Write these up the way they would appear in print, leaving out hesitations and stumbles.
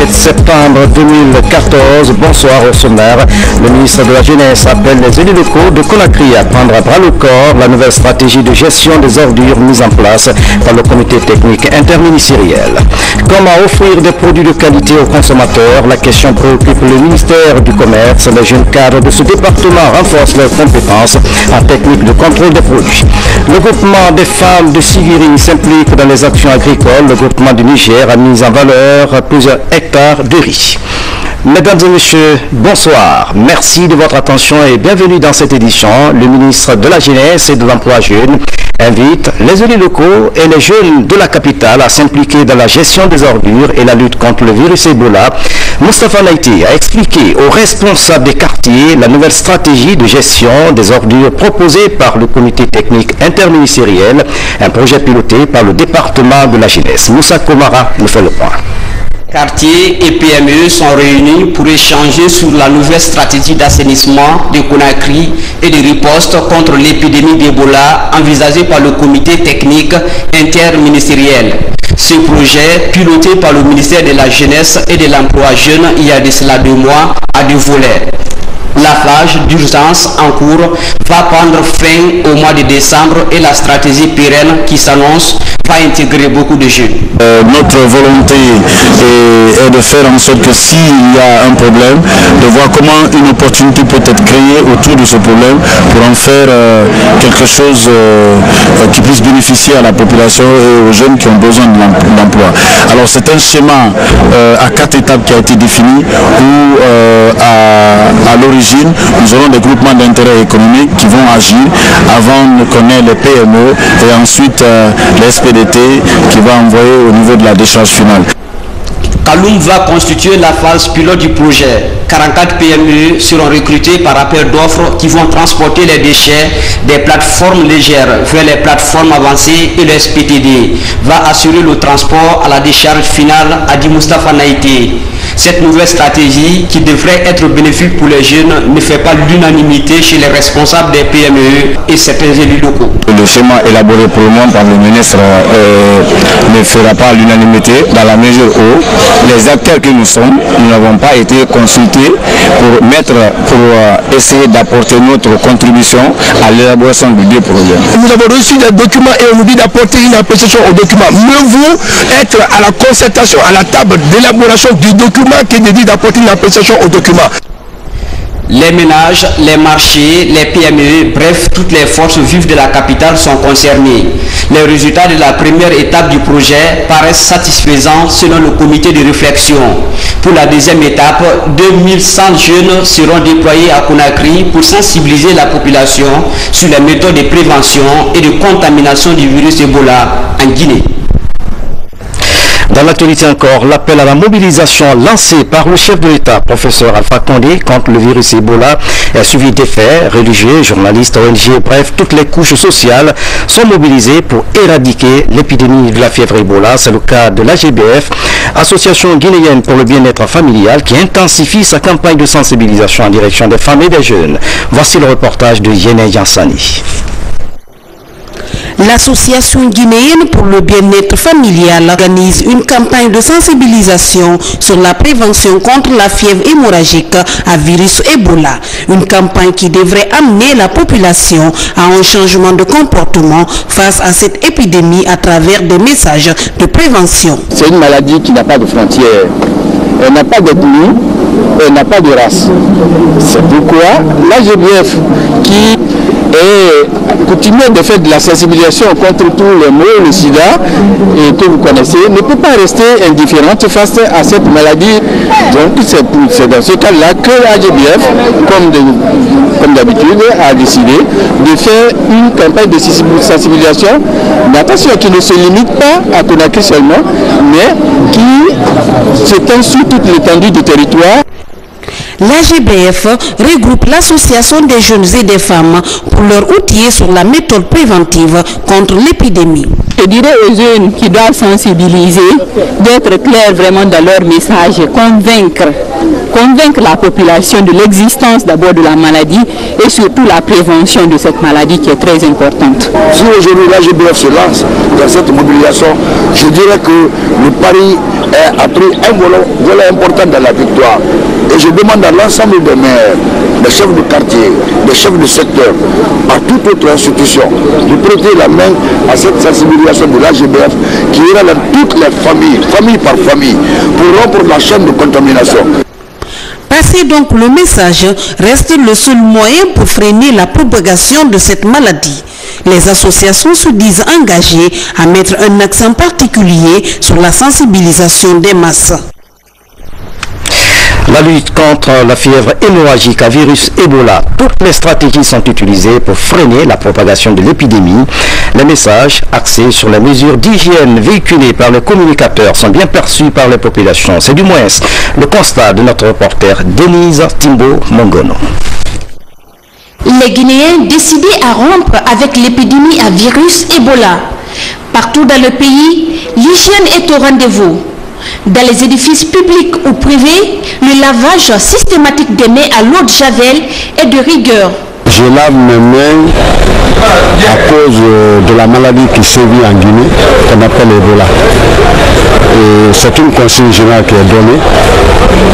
17 septembre 2014. Bonsoir au sommaire. Le ministre de la Jeunesse appelle les élus locaux de Conakry à prendre à bras le corps la nouvelle stratégie de gestion des ordures mise en place par le comité technique interministériel. Comment offrir des produits de qualité aux consommateurs? La question préoccupe le ministère du Commerce. Les jeunes cadres de ce département renforcent leurs compétences en technique de contrôle des produits. Le groupement des femmes de Siviri s'implique dans les actions agricoles. Le groupement du Niger a mis en valeur plusieurs hectares de riz. Mesdames et messieurs, bonsoir. Merci de votre attention et bienvenue dans cette édition. Le ministre de la Jeunesse et de l'Emploi jeune invite les élus locaux et les jeunes de la capitale à s'impliquer dans la gestion des ordures et la lutte contre le virus Ebola. Moustapha Naïti a expliqué aux responsables des quartiers la nouvelle stratégie de gestion des ordures proposée par le comité technique interministériel, un projet piloté par le département de la jeunesse. Moussa Komara nous fait le point. Quartiers et PME sont réunis pour échanger sur la nouvelle stratégie d'assainissement de Conakry et de riposte contre l'épidémie d'Ebola envisagée par le comité technique interministériel. Ce projet, piloté par le ministère de la Jeunesse et de l'Emploi jeune il y a de cela 2 mois, a 2 volets. La phase d'urgence en cours va prendre fin au mois de décembre et la stratégie pérenne qui s'annonce va intégrer beaucoup de jeunes. Notre volonté est de faire en sorte que s'il y a un problème, de voir comment une opportunité peut être créée autour de ce problème pour en faire quelque chose qui puisse bénéficier à la population et aux jeunes qui ont besoin d'emploi. Alors c'est un schéma à 4 étapes qui a été défini où à l'origine, nous aurons des groupements d'intérêt économique qui vont agir avant qu'on ait les PME et ensuite les SPDT qui va envoyer au niveau de la décharge finale. Kaloum va constituer la phase pilote du projet. 44 PME seront recrutés par appel d'offres qui vont transporter les déchets des plateformes légères vers les plateformes avancées et le SPTD va assurer le transport à la décharge finale, a dit Moustapha Naïti. Cette nouvelle stratégie, qui devrait être bénéfique pour les jeunes, ne fait pas l'unanimité chez les responsables des PME et certains élus locaux. Le schéma élaboré pour le moment par le ministre ne fera pas l'unanimité dans la mesure où les acteurs que nous sommes, nous n'avons pas été consultés pour essayer d'apporter notre contribution à l'élaboration du deux projets. Nous avons reçu des documents et on nous dit d'apporter une appréciation aux documents. Mieux vaut être à la concertation, à la table d'élaboration du document qui dit d'apporter une appréciation aux documents. Les ménages, les marchés, les PME, bref, toutes les forces vives de la capitale sont concernées. Les résultats de la première étape du projet paraissent satisfaisants selon le comité de réflexion. Pour la deuxième étape, 2100 jeunes seront déployés à Conakry pour sensibiliser la population sur les méthodes de prévention et de contamination du virus Ebola en Guinée. Dans l'actualité encore, l'appel à la mobilisation lancé par le chef de l'État, professeur Alpha Condé, contre le virus Ebola est suivi d'effets. Religieux, journalistes, ONG, bref, toutes les couches sociales sont mobilisées pour éradiquer l'épidémie de la fièvre Ebola. C'est le cas de l'AGBF, Association guinéenne pour le bien-être familial, qui intensifie sa campagne de sensibilisation en direction des femmes et des jeunes. Voici le reportage de Yéné Yansani. L'Association guinéenne pour le bien-être familial organise une campagne de sensibilisation sur la prévention contre la fièvre hémorragique à virus Ebola. Une campagne qui devrait amener la population à un changement de comportement face à cette épidémie à travers des messages de prévention. C'est une maladie qui n'a pas de frontières. Elle n'a pas d'ethnie, elle n'a pas de race. C'est pourquoi l'AGBF qui est coutumier de faire de la sensibilisation contre tous les maux, le sida que vous connaissez, ne peut pas rester indifférente face à cette maladie. Donc c'est dans ce cas-là que l'AGBF, comme d'habitude, a décidé de faire une campagne de sensibilisation, attention, qui ne se limite pas à Conakry seulement, mais qui s'étend sur toute l'étendue du territoire. L'AGBF regroupe l'association des jeunes et des femmes pour leur outiller sur la méthode préventive contre l'épidémie. Je dirais aux jeunes qui doivent sensibiliser, d'être clairs vraiment dans leur message, convaincre convaincre la population de l'existence d'abord de la maladie et surtout la prévention de cette maladie qui est très importante. Si aujourd'hui l'AGBF se lance dans cette mobilisation, je dirais que le pari a pris un volet important dans la victoire. Et je demande à l'ensemble des maires, des chefs de quartier, des chefs de secteur, à toute autre institution, de prêter la main à cette sensibilisation de l'AGBF qui ira dans toutes les familles, famille par famille, pour rompre la chaîne de contamination. Passer donc le message reste le seul moyen pour freiner la propagation de cette maladie. Les associations se disent engagées à mettre un accent particulier sur la sensibilisation des masses. La lutte contre la fièvre hémorragique à virus Ebola, toutes les stratégies sont utilisées pour freiner la propagation de l'épidémie. Les messages axés sur les mesures d'hygiène véhiculés par les communicateurs sont bien perçus par les populations. C'est du moins le constat de notre reporter Denise Timbo Mongono. Les Guinéens décidés à rompre avec l'épidémie à virus Ebola. Partout dans le pays, l'hygiène est au rendez-vous. Dans les édifices publics ou privés, le lavage systématique des mains à l'eau de Javel est de rigueur. Je lave mes mains à cause de la maladie qui sévit en Guinée, qu'on appelle Ebola. C'est une consigne générale qui est donnée.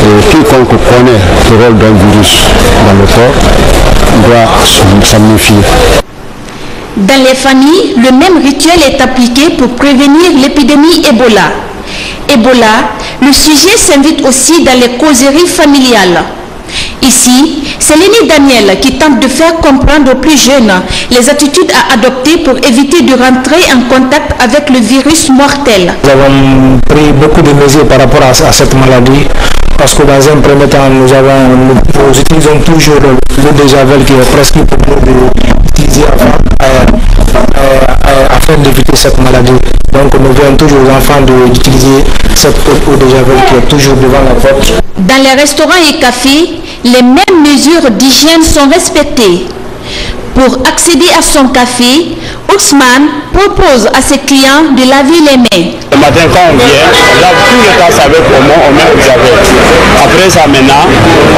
Et quiconque connaît le rôle d'un virus dans le corps doit s'en méfier. Dans les familles, le même rituel est appliqué pour prévenir l'épidémie Ebola. Ebola, le sujet s'invite aussi dans les causeries familiales. Ici, c'est l'aîné Daniel qui tente de faire comprendre aux plus jeunes les attitudes à adopter pour éviter de rentrer en contact avec le virus mortel. Nous avons pris beaucoup de mesures par rapport à cette maladie parce que dans un premier temps, nous utilisons toujours l'eau de Javel qui est presque pour nous d'utiliser afin d'éviter cette maladie. Donc nous voyons toujours aux enfants d'utiliser cette eau de Javel qui est toujours devant la porte. Dans les restaurants et cafés, les mêmes mesures d'hygiène sont respectées. Pour accéder à son café, Ousmane propose à ses clients de laver les mains. Le matin quand on vient, on lave tout le temps avec oignon, on met au Javel. Après ça maintenant,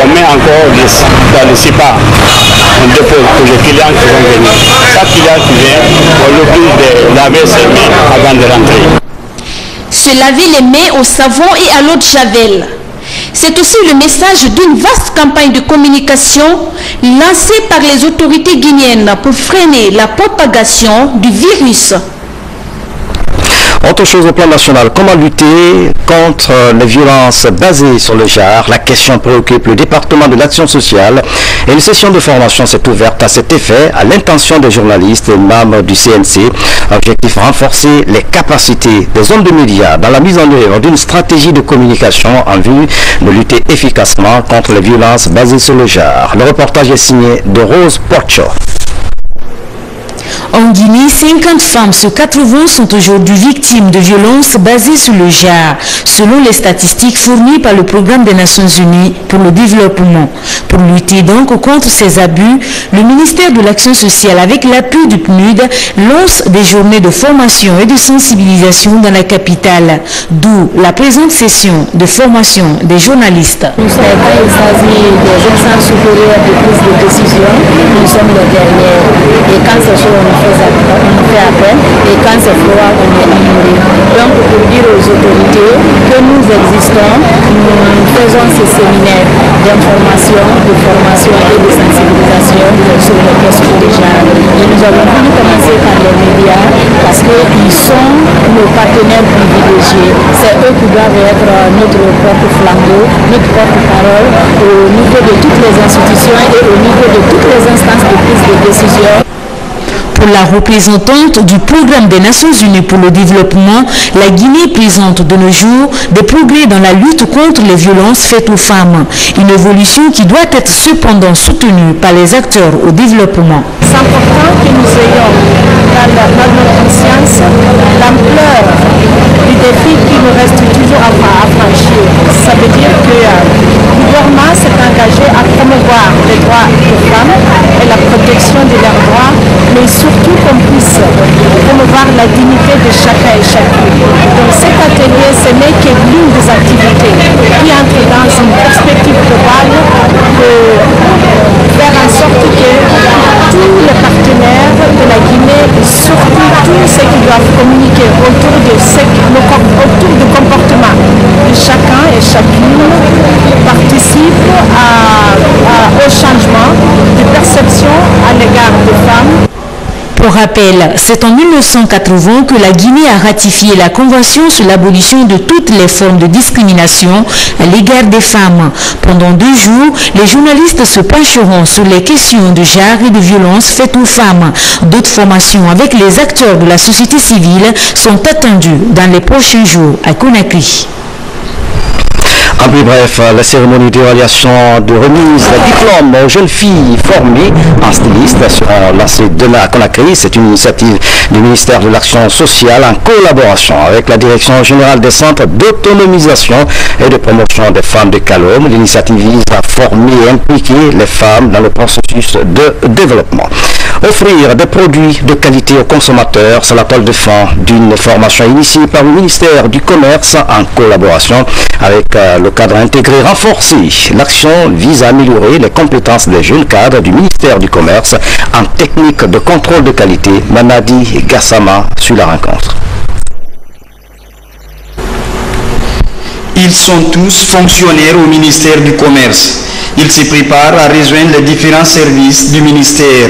on met encore dans le SIPA. On dépose pour les clients qui vont venir. Chaque client qui vient, on l'oblige de laver ses mains avant de rentrer. Se laver les mains au savon et à l'eau de Javel. C'est aussi le message d'une vaste campagne de communication lancée par les autorités guinéennes pour freiner la propagation du virus. Autre chose au plan national, comment lutter contre les violences basées sur le genre? La question préoccupe le département de l'action sociale et une session de formation s'est ouverte à cet effet à l'intention des journalistes et membres du CNC. Objectif, renforcer les capacités des hommes de médias dans la mise en œuvre d'une stratégie de communication en vue de lutter efficacement contre les violences basées sur le genre. Le reportage est signé de Rose Porcho. En Guinée, 50 femmes sur 80 sont aujourd'hui victimes de violences basées sur le genre, selon les statistiques fournies par le Programme des Nations Unies pour le développement. Pour lutter donc contre ces abus, le ministère de l'Action sociale, avec l'appui du PNUD, lance des journées de formation et de sensibilisation dans la capitale, d'où la présente session de formation des journalistes. Nous sommes il s'agit des instances supérieures de prise de décision, nous sommes les derniers. Et quand c'est chaud, on fait appel, et quand c'est froid, on est ignoré. Donc, pour dire aux autorités que nous existons, nous faisons ces séminaires d'information, de formation et de sensibilisation sur les questions de genre. Et nous avons voulu commencer par les médias parce qu'ils sont nos partenaires privilégiés. C'est eux qui doivent être notre porte-flambeau, notre porte-parole au niveau de toutes les institutions et au niveau de toutes les instances de prise de décision. Pour la représentante du Programme des Nations Unies pour le développement, la Guinée présente de nos jours des progrès dans la lutte contre les violences faites aux femmes. Une évolution qui doit être cependant soutenue par les acteurs au développement. C'est important que nous ayons dans notre conscience l'ampleur du défi qui nous reste toujours à franchir. Ça veut dire que le gouvernement s'est engagé à promouvoir les droits des femmes et la protection de leurs droits, mais surtout qu'on puisse promouvoir la dignité de chacun et chacune. Donc cet atelier, ce n'est que l'une des activités qui entre dans une perspective de et chacune participent au changement de perception à l'égard des femmes. Pour rappel, c'est en 1980 que la Guinée a ratifié la Convention sur l'abolition de toutes les formes de discrimination à l'égard des femmes. Pendant 2 jours, les journalistes se pencheront sur les questions de genre et de violence faites aux femmes. D'autres formations avec les acteurs de la société civile sont attendues dans les prochains jours à Conakry. En plus bref, la cérémonie d'évaluation de remise de diplôme aux jeunes filles formées en styliste sur l'AC de la Conakry. C'est une initiative du ministère de l'Action sociale en collaboration avec la Direction générale des centres d'autonomisation et de promotion des femmes de Calom. L'initiative vise à former et impliquer les femmes dans le processus de développement. Offrir des produits de qualité aux consommateurs, c'est la toile de fond d'une formation initiée par le ministère du Commerce en collaboration avec le cadre intégré renforcé. L'action vise à améliorer les compétences des jeunes cadres du ministère du Commerce en technique de contrôle de qualité. Manadi Gassama sur la rencontre. Ils sont tous fonctionnaires au ministère du Commerce. Ils se préparent à rejoindre les différents services du ministère.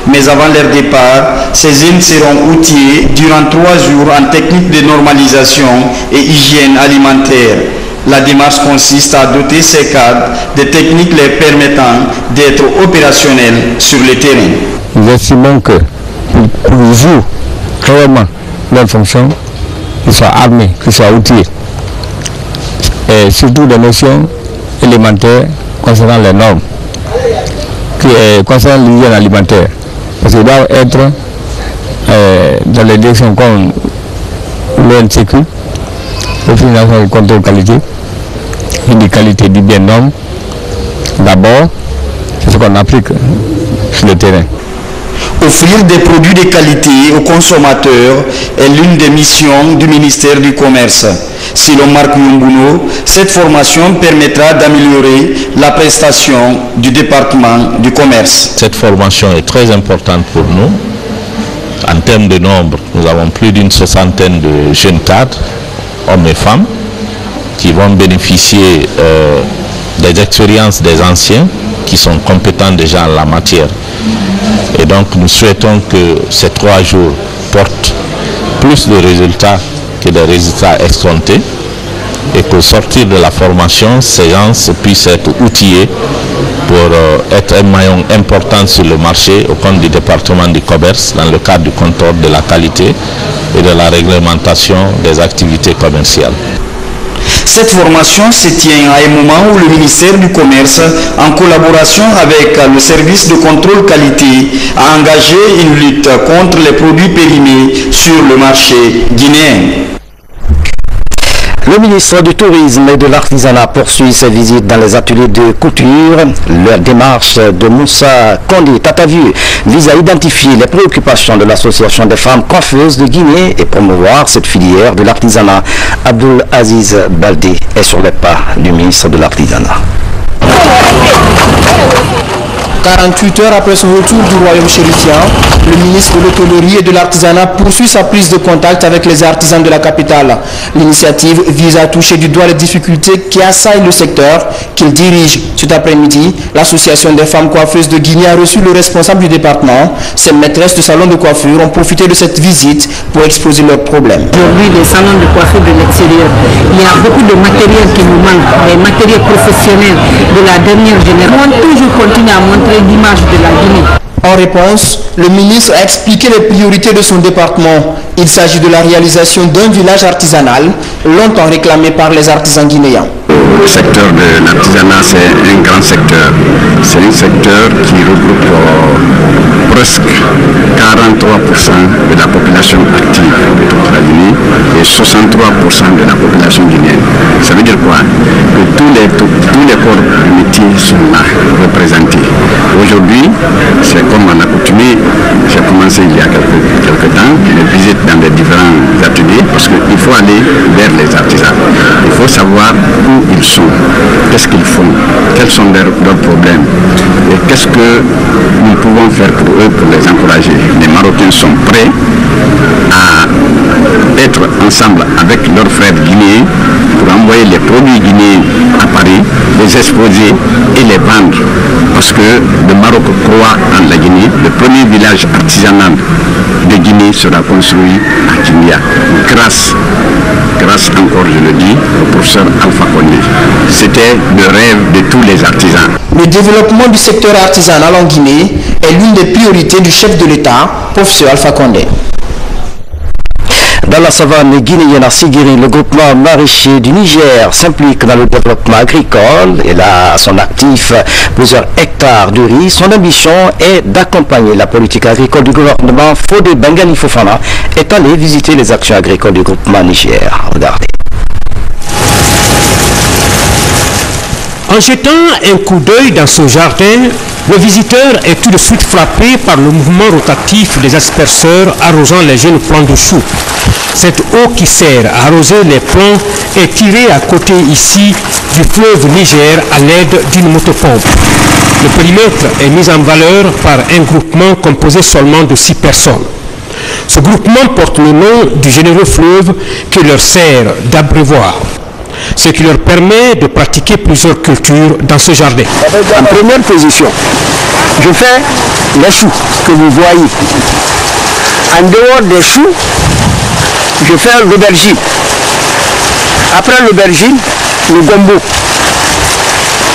Mais avant leur départ, ces jeunes seront outillés durant 3 jours en technique de normalisation et hygiène alimentaire. La démarche consiste à doter ces cadres de techniques les permettant d'être opérationnels sur le terrain. Nous estimons que pour jouer clairement leur fonction, qu'ils soient armés, qu'ils soient outillés. Et surtout des notions élémentaires concernant les normes, concernant l'hygiène alimentaire. Parce qu'ils doivent être dans les directions comme l'ONCQ, l'Office national de contrôle qualité, et de qualité du bien norme. D'abord, c'est ce qu'on applique sur le terrain. Offrir des produits de qualité aux consommateurs est l'une des missions du ministère du Commerce. Selon Marc Yumbuno, cette formation permettra d'améliorer la prestation du département du commerce. Cette formation est très importante pour nous. En termes de nombre, nous avons plus d'une 60aine de jeunes cadres, hommes et femmes, qui vont bénéficier des expériences des anciens qui sont compétents déjà en la matière. Et donc nous souhaitons que ces 3 jours portent plus de résultats que des résultats escomptés et qu'au sortir de la formation, ces gens puissent être outillés pour être un maillon important sur le marché au compte du département du commerce dans le cadre du contrôle de la qualité et de la réglementation des activités commerciales. Cette formation se tient à un moment où le ministère du Commerce, en collaboration avec le service de contrôle qualité, a engagé une lutte contre les produits périmés sur le marché guinéen. Le ministre du Tourisme et de l'Artisanat poursuit ses visites dans les ateliers de couture. La démarche de Moussa Kondi Tatavieux vise à identifier les préoccupations de l'Association des femmes coiffeuses de Guinée et promouvoir cette filière de l'artisanat. Abdul Aziz Baldé est sur les pas du ministre de l'Artisanat. 48 heures après son retour du royaume chérifien, le ministre de l'Hôtellerie et de l'Artisanat poursuit sa prise de contact avec les artisans de la capitale. L'initiative vise à toucher du doigt les difficultés qui assaillent le secteur qu'il dirige. Cet après-midi, l'Association des femmes coiffeuses de Guinée a reçu le responsable du département. Ces maîtresses de salons de coiffure ont profité de cette visite pour exposer leurs problèmes. Aujourd'hui, les salons de coiffure de l'extérieur, il y a beaucoup de matériel qui nous manque, des matériels professionnels de la dernière génération. On toujours continue à montrer l'image de la Guinée. En réponse, le ministre a expliqué les priorités de son département. Il s'agit de la réalisation d'un village artisanal, longtemps réclamé par les artisans guinéens. Le secteur de l'artisanat, c'est un grand secteur. C'est un secteur qui regroupe presque 43% de la population active de toute la Guinée et 63% de la population guinéenne. Ça veut dire quoi? Que tous les corps de métier sont là, représentés. Aujourd'hui, c'est comme on a coutumé, j'ai commencé il y a quelques temps, les visites dans les différents ateliers, parce qu'il faut aller vers les artisans. Il faut savoir où ils sont, qu'est-ce qu'ils font, quels sont leurs problèmes et qu'est-ce que nous pouvons faire pour eux pour les encourager. Les Marocains sont prêts à être ensemble avec leurs frères guinéens pour envoyer les produits guinéens les exposer et les vendre. Parce que le Maroc croit en la Guinée. Le premier village artisanal de Guinée sera construit à Kindia. Grâce encore, je le dis, au professeur Alpha Condé. C'était le rêve de tous les artisans. Le développement du secteur artisanal en Guinée est l'une des priorités du chef de l'État, professeur Alpha Condé. Dans la savane guinéenne à Sigiri, le groupement maraîcher du Niger s'implique dans le développement agricole. Il a à son actif plusieurs hectares de riz. Son ambition est d'accompagner la politique agricole du gouvernement. Fodé Bengali Fofana est allé visiter les actions agricoles du groupement Niger. Regardez. En jetant un coup d'œil dans son jardin, le visiteur est tout de suite frappé par le mouvement rotatif des asperceurs arrosant les jeunes plants de choux. Cette eau qui sert à arroser les plants est tirée à côté ici du fleuve Niger à l'aide d'une motopompe. Le périmètre est mis en valeur par un groupement composé seulement de 6 personnes. Ce groupement porte le nom du généreux fleuve qui leur sert d'abreuvoir, ce qui leur permet de pratiquer plusieurs cultures dans ce jardin. En première position, je fais les choux que vous voyez. En dehors des choux, je fais l'aubergine. Après l'aubergine, le gombo.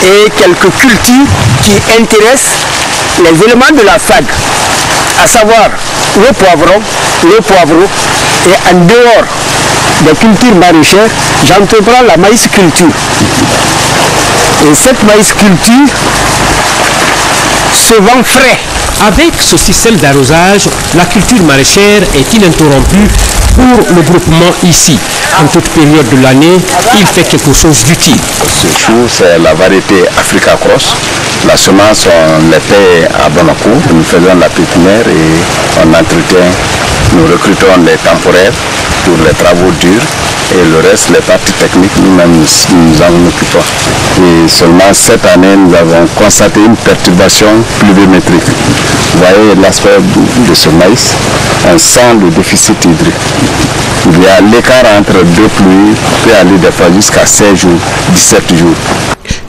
Et quelques cultures qui intéressent les éléments de la fague, à savoir le poivron, le poivreau. Et en dehors des cultures maraîchères, j'entreprends la maïs culture. Et cette maïs culture se vend frais. Avec ce système d'arrosage, la culture maraîchère est ininterrompue pour le groupement ici. En toute période de l'année, il fait quelque chose d'utile. Ce chou, c'est la variété Africa Cross. La semence, on les paie à Bamako. Nous faisons la pépinière et on entretient. Nous recrutons les temporaires pour les travaux durs et le reste, les parties techniques, nous-mêmes nous en occupons. Et seulement cette année, nous avons constaté une perturbation pluviométrique. Vous voyez l'aspect de ce maïs, on sent le déficit hydrique. Il y a l'écart entre deux pluies, peut aller des fois jusqu'à 16 jours, 17 jours.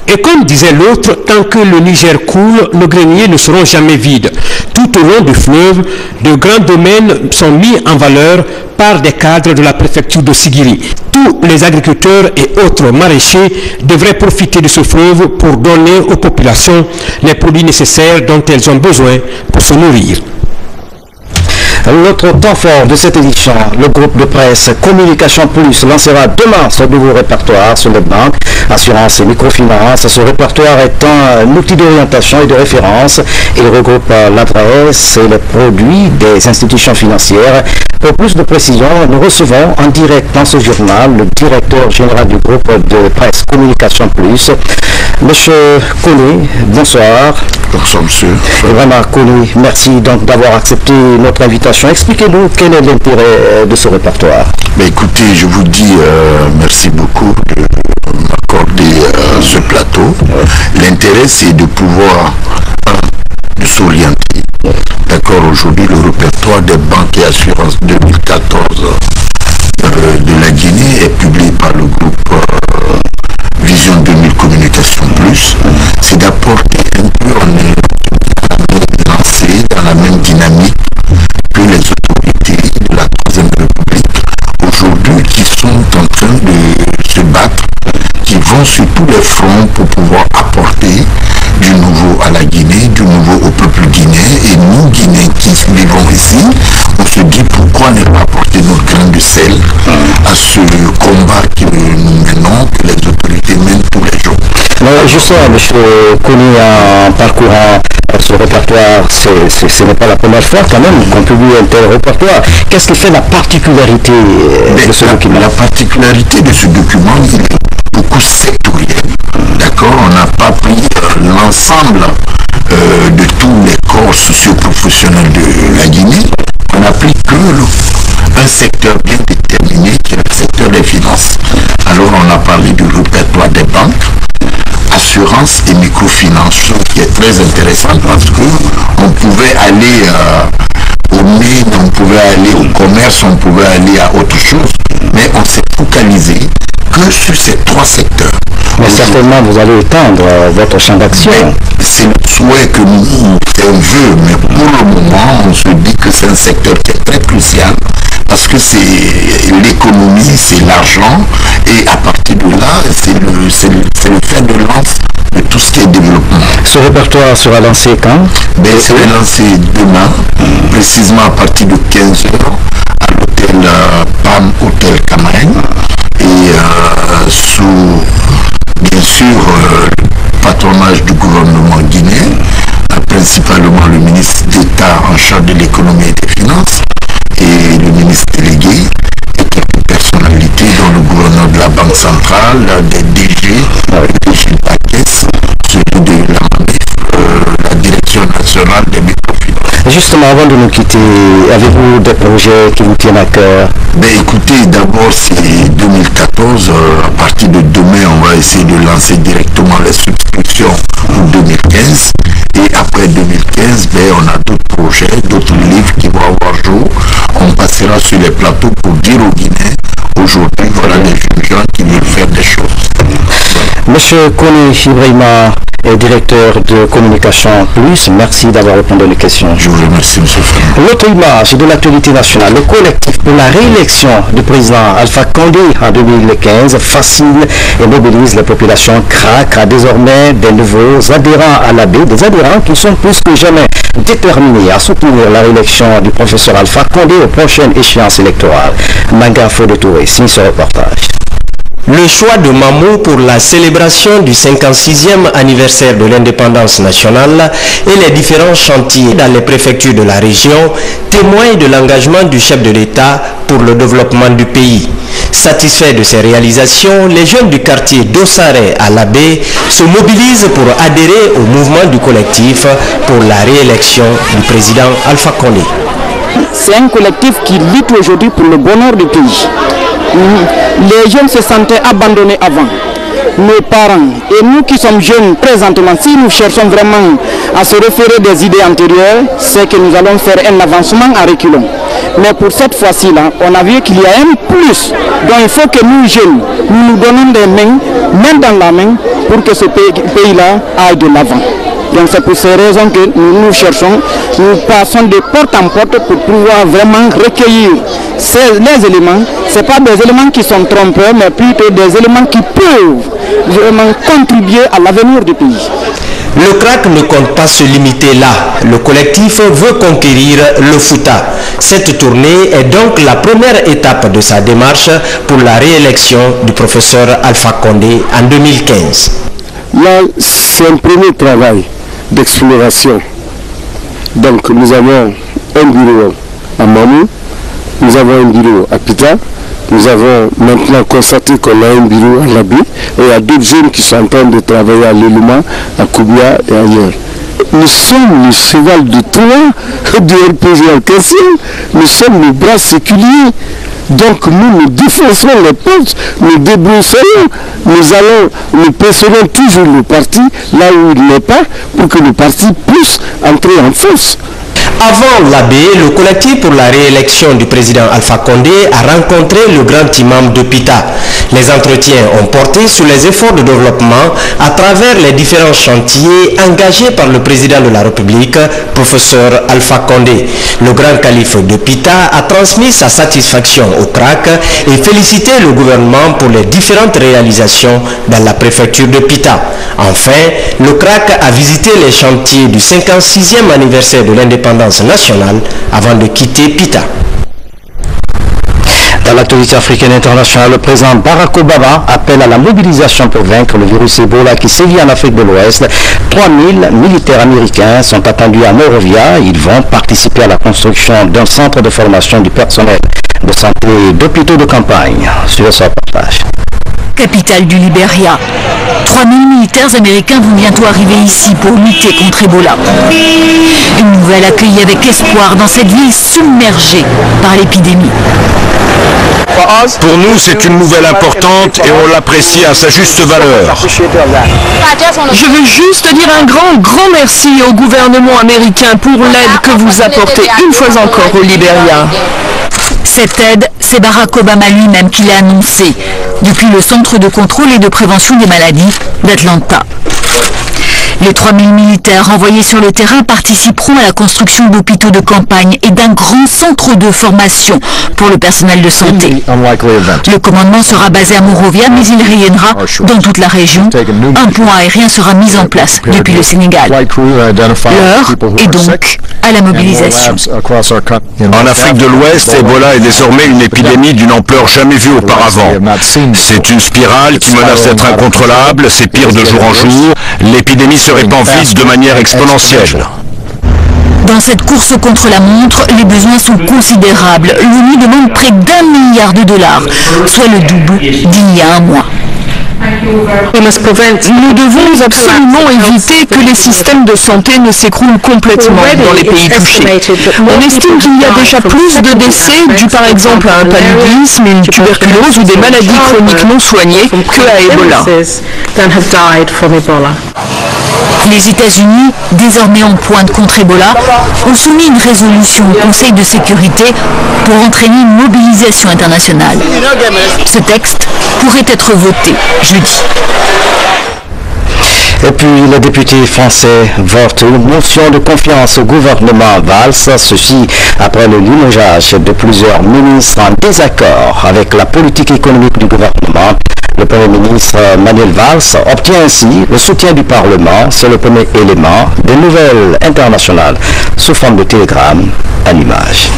Et comme disait l'autre, tant que le Niger coule, nos greniers ne seront jamais vides. Tout au long du fleuve, de grands domaines sont mis en valeur par des cadres de la préfecture de Sigiri. Tous les agriculteurs et autres maraîchers devraient profiter de ce fleuve pour donner aux populations les produits nécessaires dont elles ont besoin pour se nourrir. L'autre temps fort de cette édition, le groupe de presse Communication Plus lancera demain son nouveau répertoire sur les banques, assurance et microfinance. Ce répertoire étant un outil d'orientation et de référence. Il regroupe l'adresse et les produits des institutions financières. Pour plus de précision, nous recevons en direct dans ce journal le directeur général du groupe de presse Communication Plus, Monsieur Kone. Bonsoir. Bonsoir, monsieur. Et vraiment, Kone, merci donc d'avoir accepté notre invitation. Expliquez-nous quel est l'intérêt de ce répertoire. Mais écoutez, je vous dis merci beaucoup de m'accorder ce plateau. L'intérêt, c'est de pouvoir de s'orienter. D'accord, aujourd'hui, le répertoire des banques et assurances 2014 de la Guinée est publié par le groupe Vision 2000 Communication Plus. C'est d'apporter un peu, on est lancé dans la même dynamique que les autorités de la Troisième République aujourd'hui qui sont en train de se battre, qui vont sur tous les fronts pour pouvoir apporter du nouveau à la Guinée, du nouveau au peuple guinéen. Et nous, Guinéens qui vivons ici, on se dit pourquoi ne pas apporter notre grain de sel à ce combat que nous menons, que les autorités mènent tous les jours. Justement, M. Kone, en parcourant ce répertoire, ce n'est pas la première fois quand même qu'on publie un tel répertoire. Qu'est-ce qui fait la particularité de ce document? La particularité de ce document, il est beaucoup sectoriel. D'accord, on n'a pas pris l'ensemble de tous les corps socio-professionnels de la Guinée. On n'a pris que un secteur bien déterminé qui est le secteur des finances. Alors on a parlé du répertoire des banques, assurance et microfinance, qui est très intéressant parce que on pouvait aller au mines, on pouvait aller au commerce, on pouvait aller à autre chose, mais on s'est focalisé que sur ces 3 secteurs. Mais certainement, vous allez étendre votre champ d'action. C'est le souhait que nous, c'est un vœu, mais pour le moment, on se dit que c'est un secteur qui est très crucial parce que c'est l'économie, c'est l'argent, et à partir de là, c'est le fer de lance de tout ce qui est développement. Ce répertoire sera lancé quand? Il sera lancé demain, précisément à partir de 15h, à l'hôtel PAM Hôtel Camargue, et sous, bien sûr, le patronage du gouvernement guinéen, principalement le ministre d'État en charge de l'économie et des finances, et le ministre délégué, et quelques personnalités dont le gouverneur de la Banque centrale, des DG, le DG de la Caisse, celui de la MANEF, la Direction nationale des microfinances. Justement, avant de nous quitter, avez-vous des projets qui vous tiennent à cœur? Écoutez, d'abord c'est 2014, à partir de demain on va essayer de lancer directement les subscriptions pour 2015, et après 2015 on a d'autres projets, d'autres livres qui vont avoir jour. On passera sur les plateaux pour dire aux Guinéens, aujourd'hui voilà des jeunes gens qui veulent faire des choses. Monsieur Kone Ibrahima, directeur de Communication Plus, merci d'avoir répondu aux questions. Je vous remercie, monsieur Frédéric. L'autre image de l'actualité nationale, le collectif pour la réélection du président Alpha Condé en 2015 fascine et mobilise la population craque à désormais des nouveaux adhérents à l'AB, des adhérents qui sont plus que jamais déterminés à soutenir la réélection du professeur Alpha Condé aux prochaines échéances électorales. Manga Fode Touré signe ce reportage. Le choix de Mamou pour la célébration du 56e anniversaire de l'indépendance nationale et les différents chantiers dans les préfectures de la région témoignent de l'engagement du chef de l'État pour le développement du pays. Satisfaits de ces réalisations, les jeunes du quartier d'Ossaré à l'Abbé se mobilisent pour adhérer au mouvement du collectif pour la réélection du président Alpha Condé. C'est un collectif qui lutte aujourd'hui pour le bonheur du pays. Les jeunes se sentaient abandonnés avant. Nos parents et nous qui sommes jeunes présentement, si nous cherchons vraiment à se référer des idées antérieures, c'est que nous allons faire un avancement à reculons. Mais pour cette fois-ci-là, on a vu qu'il y a un plus. Donc il faut que nous jeunes, nous donnons des mains, main dans la main, pour que ce pays-là aille de l'avant. Donc c'est pour ces raisons que nous cherchons, nous passons de porte en porte pour pouvoir vraiment recueillir les éléments. Ce n'est pas des éléments qui sont trompeurs, mais plutôt des éléments qui peuvent vraiment contribuer à l'avenir du pays. Le CRAC ne compte pas se limiter là. Le collectif veut conquérir le Fouta. Cette tournée est donc la première étape de sa démarche pour la réélection du professeur Alpha Condé en 2015. Là, c'est un premier travail d'exploration. Donc nous avons un bureau à Mamou, nous avons un bureau à Pita, nous avons maintenant constaté qu'on a un bureau à Labi, et il y a d'autres jeunes qui sont en train de travailler à Léluma, à Koubia et ailleurs. Nous sommes le cheval de Troie du RPG en question, nous sommes le bras séculier. Donc nous défoncerons les portes, nous débrousserons, nous presserons toujours le parti là où il n'est pas pour que le parti puisse entrer en force. Avant l'Abbé, le collectif pour la réélection du président Alpha Condé a rencontré le grand imam de Pita. Les entretiens ont porté sur les efforts de développement à travers les différents chantiers engagés par le président de la République, professeur Alpha Condé. Le grand calife de Pita a transmis sa satisfaction au CRAC et félicité le gouvernement pour les différentes réalisations dans la préfecture de Pita. Enfin, le CRAC a visité les chantiers du 56e anniversaire de l'indépendance nationale avant de quitter Pita. Dans l'actualité africaine internationale, le président Barack Obama appelle à la mobilisation pour vaincre le virus Ebola qui sévit en Afrique de l'Ouest. 3000 militaires américains sont attendus à Monrovia. Ils vont participer à la construction d'un centre de formation du personnel de santé d'hôpitaux de campagne. Suivez ce reportage. Capitale du Libéria. 3000 militaires américains vont bientôt arriver ici pour lutter contre Ebola. Une nouvelle accueillie avec espoir dans cette ville submergée par l'épidémie. Pour nous, c'est une nouvelle importante et on l'apprécie à sa juste valeur. Je veux juste dire un grand merci au gouvernement américain pour l'aide que vous apportez une fois encore au Libéria. Cette aide, c'est Barack Obama lui-même qui l'a annoncée. depuis le Centre de contrôle et de prévention des maladies d'Atlanta. Les 3000 militaires envoyés sur le terrain participeront à la construction d'hôpitaux de campagne et d'un grand centre de formation pour le personnel de santé. Le commandement sera basé à Monrovia, mais il rayonnera dans toute la région. Un pont aérien sera mis en place depuis le Sénégal. L'heure est donc à la mobilisation. En Afrique de l'Ouest, Ebola est désormais une épidémie d'une ampleur jamais vue auparavant. C'est une spirale qui menace d'être incontrôlable, c'est pire de jour en jour. L'épidémie se répand vite de manière exponentielle. Dans cette course contre la montre, les besoins sont considérables. L'ONU demande près d'1 milliard de dollars, soit le double d'il y a un mois. Nous devons absolument éviter que les systèmes de santé ne s'écroulent complètement dans les pays touchés. On estime qu'il y a déjà plus de décès dus par exemple à un paludisme, une tuberculose ou des maladies chroniques non soignées que à Ebola. Les États-Unis, désormais en pointe contre Ebola, ont soumis une résolution au Conseil de sécurité pour entraîner une mobilisation internationale. Ce texte pourrait être voté jeudi. Et puis, les députés français votent une motion de confiance au gouvernement Valls, ceci après le limogeage de plusieurs ministres en désaccord avec la politique économique du gouvernement. Le Premier ministre Manuel Valls obtient ainsi le soutien du Parlement. C'est le premier élément des nouvelles internationales sous forme de télégramme à l'image.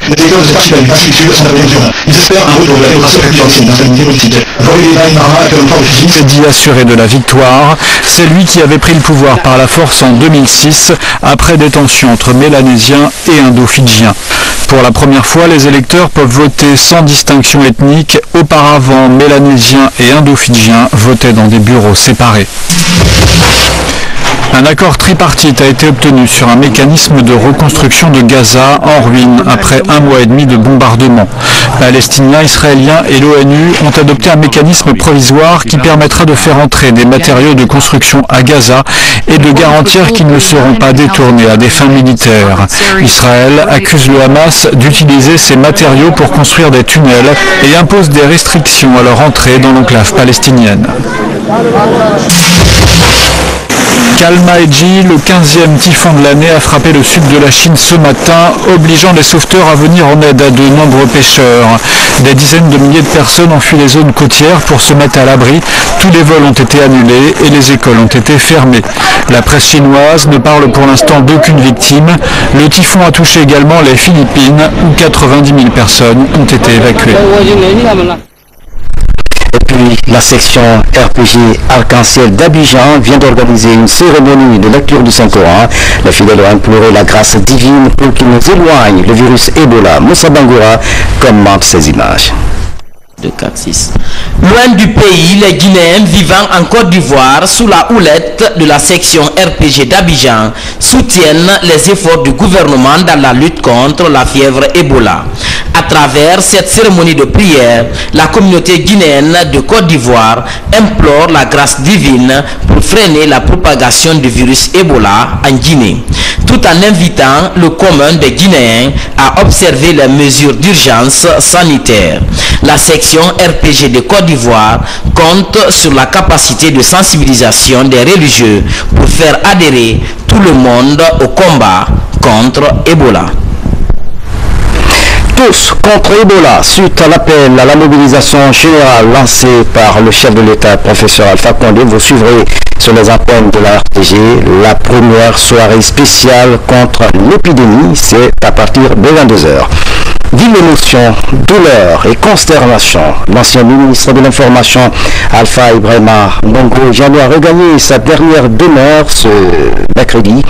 Les directeurs des partis infructueux sont à ils espèrent un retour de la démocratie républicaine dans la politique. C'est dit assuré de la victoire. C'est lui qui avait pris le pouvoir par la force en 2006 après des tensions entre Mélanésiens et Indo-Fidjiens. Pour la première fois, les électeurs peuvent voter sans distinction ethnique. Auparavant, Mélanésiens et Indo-Fidjiens votaient dans des bureaux séparés. Un accord tripartite a été obtenu sur un mécanisme de reconstruction de Gaza en ruine après 1 mois et demi de bombardement. Palestiniens, Israéliens et l'ONU ont adopté un mécanisme provisoire qui permettra de faire entrer des matériaux de construction à Gaza et de garantir qu'ils ne seront pas détournés à des fins militaires. Israël accuse le Hamas d'utiliser ces matériaux pour construire des tunnels et impose des restrictions à leur entrée dans l'enclave palestinienne. Kalma Eji, le 15e typhon de l'année, a frappé le sud de la Chine ce matin, obligeant les sauveteurs à venir en aide à de nombreux pêcheurs. Des dizaines de milliers de personnes ont fui les zones côtières pour se mettre à l'abri. Tous les vols ont été annulés et les écoles ont été fermées. La presse chinoise ne parle pour l'instant d'aucune victime. Le typhon a touché également les Philippines, où 90 000 personnes ont été évacuées. Et puis, la section RPG Arc-en-Ciel d'Abidjan vient d'organiser une cérémonie de lecture du Saint-Coran. Les fidèles ont imploré la grâce divine pour qu'il nous éloigne le virus Ebola. Moussa Bangoura commente ces images. De 4-6. Loin du pays, les Guinéens vivant en Côte d'Ivoire sous la houlette de la section RPG d'Abidjan soutiennent les efforts du gouvernement dans la lutte contre la fièvre Ebola. À travers cette cérémonie de prière, la communauté guinéenne de Côte d'Ivoire implore la grâce divine pour freiner la propagation du virus Ebola en Guinée, tout en invitant le commun des Guinéens à observer les mesures d'urgence sanitaire. La section RPG de Côte d'Ivoire compte sur la capacité de sensibilisation des religieux pour faire adhérer tout le monde au combat contre Ebola. Tous contre Ebola, suite à l'appel à la mobilisation générale lancée par le chef de l'État, professeur Alpha Condé, vous suivrez sur les antennes de la RTG la première soirée spéciale contre l'épidémie. C'est à partir de 22h. Vive émotion, douleur et consternation. L'ancien ministre de l'Information, Alpha Ibrahima Mongo Diallo, a regagné sa dernière demeure ce mercredi.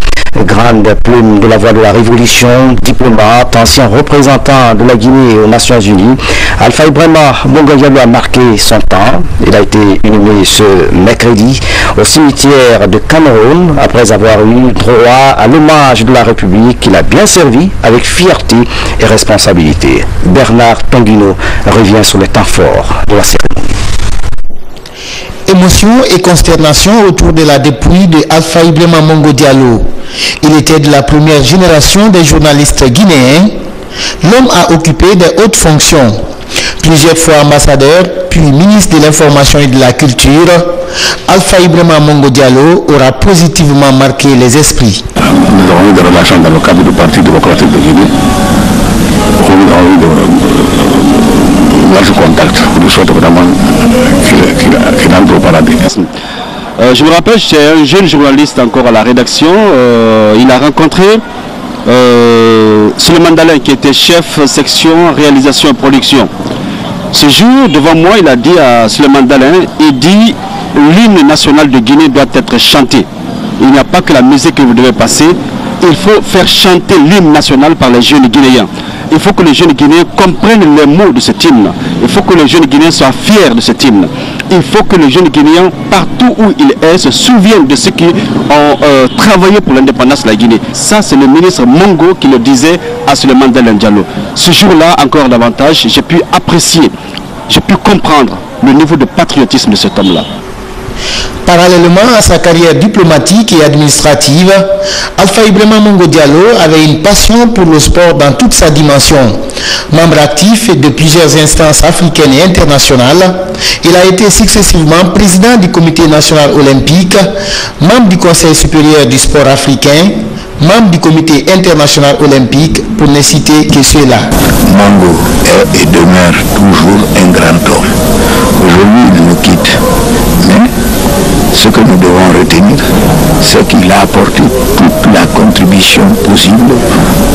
Grande plume de la voix de la Révolution, diplomate, ancien représentant de la Guinée aux Nations Unies, Alpha Ibrahima Mongo Diallo a marqué son temps. Il a été inhumé ce mercredi au cimetière de Cameroun après avoir eu droit à l'hommage de la République qu'il a bien servi avec fierté et responsabilité. Bernard Tanguino revient sur les temps forts de la cérémonie. Émotion et consternation autour de la dépouille de Alpha Ibrahima Mongo Diallo. Il était de la première génération des journalistes guinéens. L'homme a occupé des hautes fonctions. Plusieurs fois ambassadeur, puis ministre de l'Information et de la Culture, Alpha Ibrahima Mongo Diallo aura positivement marqué les esprits. Nous avons eu des relations dans le cadre du Parti démocratique de Guinée. Nous avons eu de larges contacts. Je souhaite vraiment qu'il entre au paradis. Je me rappelle, j'étais un jeune journaliste encore à la rédaction. Il a rencontré Suleiman Dalin, qui était chef section réalisation et production. Ce jour, devant moi, il a dit à Suleiman Dalin, il dit l'hymne national de Guinée doit être chanté. Il n'y a pas que la musique que vous devez passer, il faut faire chanter l'hymne national par les jeunes Guinéens. Il faut que les jeunes Guinéens comprennent les mots de cet hymne. Il faut que les jeunes Guinéens soient fiers de cet hymne. Il faut que les jeunes Guinéens, partout où ils sont, se souviennent de ceux qui ont travaillé pour l'indépendance de la Guinée. Ça, c'est le ministre Mongo qui le disait à Suleiman Dalin Diallo. Ce jour-là, encore davantage, j'ai pu apprécier, j'ai pu comprendre le niveau de patriotisme de cet homme-là. Parallèlement à sa carrière diplomatique et administrative, Alpha Ibrahima Mongo Diallo avait une passion pour le sport dans toute sa dimension. Membre actif de plusieurs instances africaines et internationales, il a été successivement président du Comité national olympique, membre du Conseil supérieur du sport africain, membre du Comité international olympique, pour ne citer que ceux-là. Mongo est et demeure toujours un grand homme. Aujourd'hui, il nous quitte. Mais ce que nous devons retenir, c'est qu'il a apporté toute la contribution possible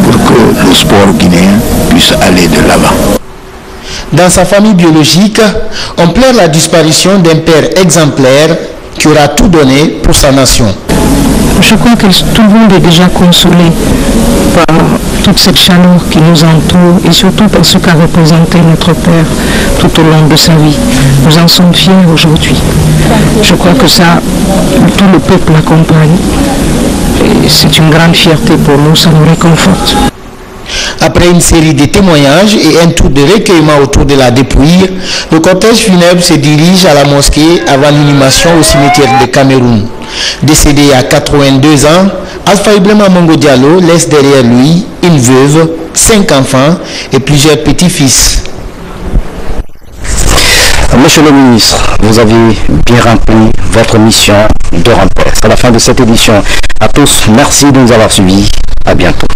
pour que le sport guinéen puisse aller de l'avant. Dans sa famille biologique, on pleure la disparition d'un père exemplaire qui aura tout donné pour sa nation. Je crois que tout le monde est déjà consolé par toute cette chaleur qui nous entoure et surtout par ce qu'a représenté notre père tout au long de sa vie. Nous en sommes fiers aujourd'hui. Je crois que ça, tout le peuple l'accompagne. Et c'est une grande fierté pour nous, ça nous réconforte. Après une série de témoignages et un tour de recueillement autour de la dépouille, le cortège funèbre se dirige à la mosquée avant l'inhumation au cimetière de Cameroun. Décédé à 82 ans, Alpha Ibrahima Mongo Diallo laisse derrière lui une veuve, 5 enfants et plusieurs petits-fils. Monsieur le ministre, vous avez bien rempli votre mission de remplir. C'est la fin de cette édition. À tous, merci de nous avoir suivis. À bientôt.